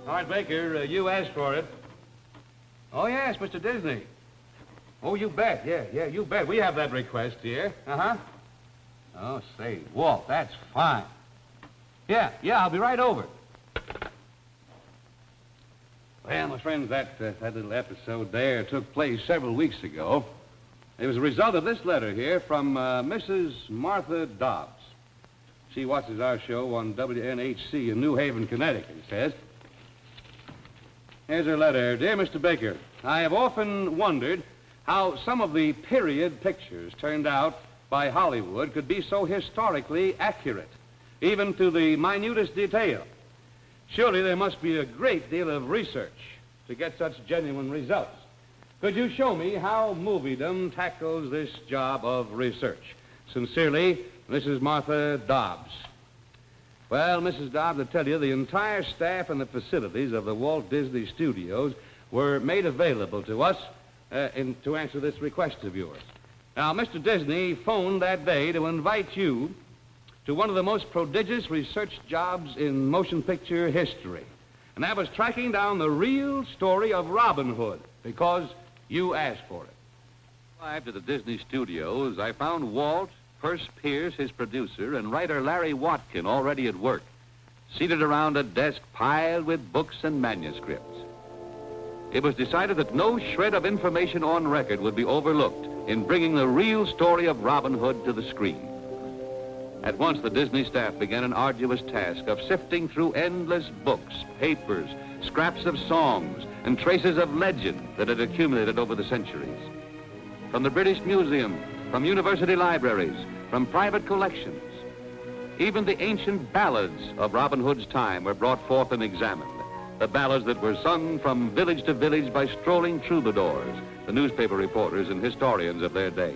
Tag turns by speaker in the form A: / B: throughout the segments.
A: All right, Baker, you asked for it. Oh, yes, Mr. Disney. Oh, you bet. Yeah, you bet. We have that request here. Uh-huh. Oh, say, Walt, that's fine. Yeah, I'll be right over. Well, my friends, that little episode there took place several weeks ago. It was a result of this letter here from Mrs. Martha Dobbs. She watches our show on WNHC in New Haven, Connecticut, it says. Here's her letter. Dear Mr. Baker, I have often wondered how some of the period pictures turned out by Hollywood could be so historically accurate, even to the minutest detail. Surely there must be a great deal of research to get such genuine results. Could you show me how moviedom tackles this job of research? Sincerely, Mrs. Martha Dobbs. Well, Mrs. Dobbs, I tell you, the entire staff and the facilities of the Walt Disney Studios were made available to us to answer this request of yours. Now, Mr. Disney phoned that day to invite you to one of the most prodigious research jobs in motion picture history. And that was tracking down the real story of Robin Hood, because you asked for it.
B: Arrived at the Disney Studios, I found Walt, Perce Pierce, his producer, and writer Larry Watkin already at work, seated around a desk piled with books and manuscripts. It was decided that no shred of information on record would be overlooked in bringing the real story of Robin Hood to the screen. At once, the Disney staff began an arduous task of sifting through endless books, papers, scraps of songs, and traces of legend that had accumulated over the centuries. From the British Museum, from university libraries, from private collections, even the ancient ballads of Robin Hood's time were brought forth and examined. The ballads that were sung from village to village by strolling troubadours, the newspaper reporters and historians of their day.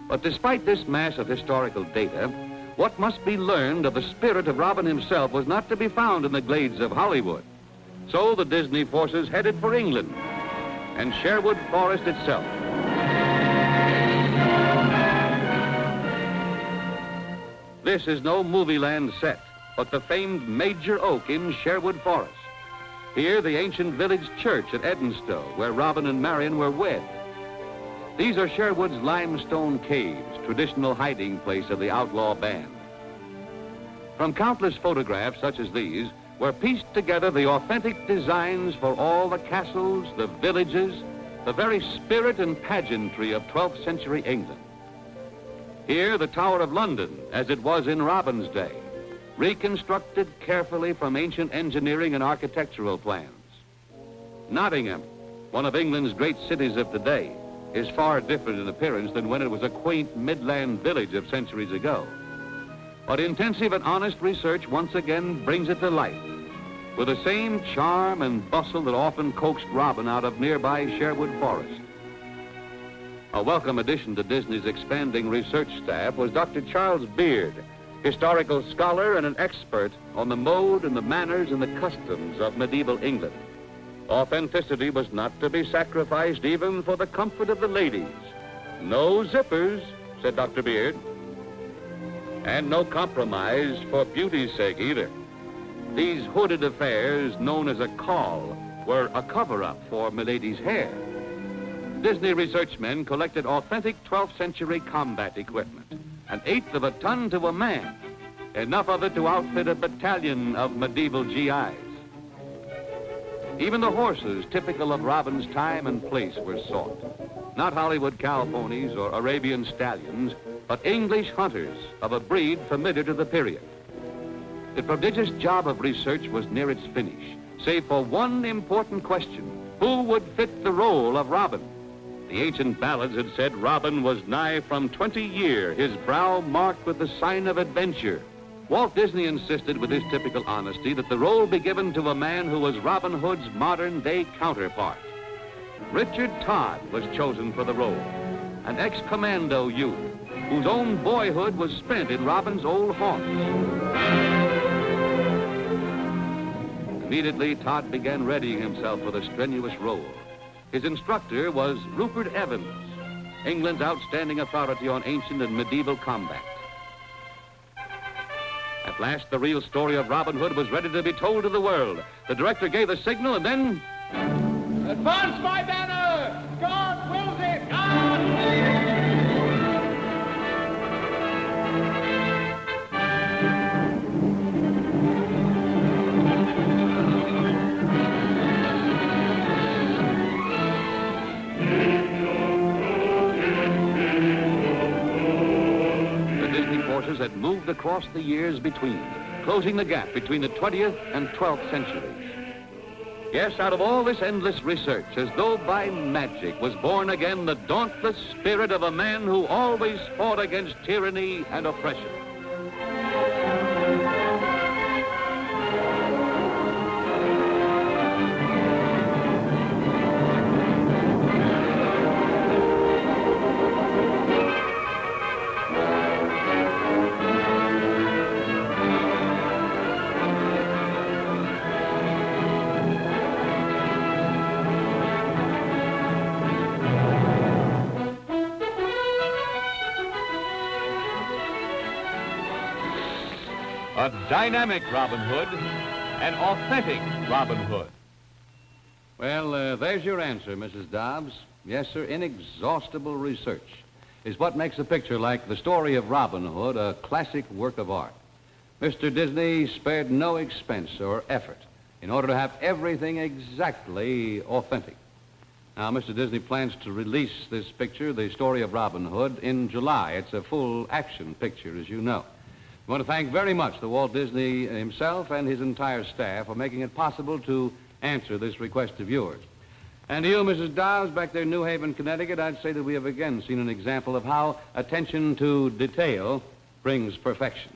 B: But despite this mass of historical data, what must be learned of the spirit of Robin himself was not to be found in the glades of Hollywood. So the Disney forces headed for England and Sherwood Forest itself. This is no movie land set, but the famed Major Oak in Sherwood Forest. Here, the ancient village church at Edenstowe, where Robin and Marian were wed. These are Sherwood's limestone caves, traditional hiding place of the outlaw band. From countless photographs such as these were pieced together the authentic designs for all the castles, the villages, the very spirit and pageantry of 12th century England. Here, the Tower of London, as it was in Robin's day, reconstructed carefully from ancient engineering and architectural plans. Nottingham, one of England's great cities of today, is far different in appearance than when it was a quaint Midland village of centuries ago. But intensive and honest research once again brings it to life, with the same charm and bustle that often coaxed Robin out of nearby Sherwood Forest. A welcome addition to Disney's expanding research staff was Dr. Charles Beard, historical scholar and an expert on the mode and the manners and the customs of medieval England. Authenticity was not to be sacrificed even for the comfort of the ladies. No zippers, said Dr. Beard. And no compromise for beauty's sake either. These hooded affairs, known as a caul, were a cover-up for milady's hair. Disney research men collected authentic 12th century combat equipment, 1/8 of a ton to a man, enough of it to outfit a battalion of medieval GIs. Even the horses typical of Robin's time and place were sought. Not Hollywood cow ponies or Arabian stallions, but English hunters of a breed familiar to the period. The prodigious job of research was near its finish, save for one important question: who would fit the role of Robin? The ancient ballads had said Robin was nigh from 20 year, his brow marked with the sign of adventure. Walt Disney insisted with his typical honesty that the role be given to a man who was Robin Hood's modern-day counterpart. Richard Todd was chosen for the role, an ex-commando youth whose own boyhood was spent in Robin's old haunts. Immediately, Todd began readying himself for the strenuous role. His instructor was Rupert Evans, England's outstanding authority on ancient and medieval combat. At last, the real story of Robin Hood was ready to be told to the world. The director gave the signal, and then...
A: Advance my banner! God wills it! God!
B: Had moved across the years between, closing the gap between the 20th and 12th centuries. Yes, out of all this endless research, as though by magic, was born again the dauntless spirit of a man who always fought against tyranny and oppression.
A: A dynamic Robin Hood, an authentic Robin Hood.
B: Well, there's your answer, Mrs. Dobbs. Yes, sir, inexhaustible research is what makes a picture like The Story of Robin Hood a classic work of art. Mr. Disney spared no expense or effort in order to have everything exactly authentic. Now, Mr. Disney plans to release this picture, The Story of Robin Hood, in July. It's a full action picture, as you know. I want to thank very much the Walt Disney himself and his entire staff for making it possible to answer this request of yours. And to you, Mrs. Dobbs, back there in New Haven, Connecticut, I'd say that we have again seen an example of how attention to detail brings perfection.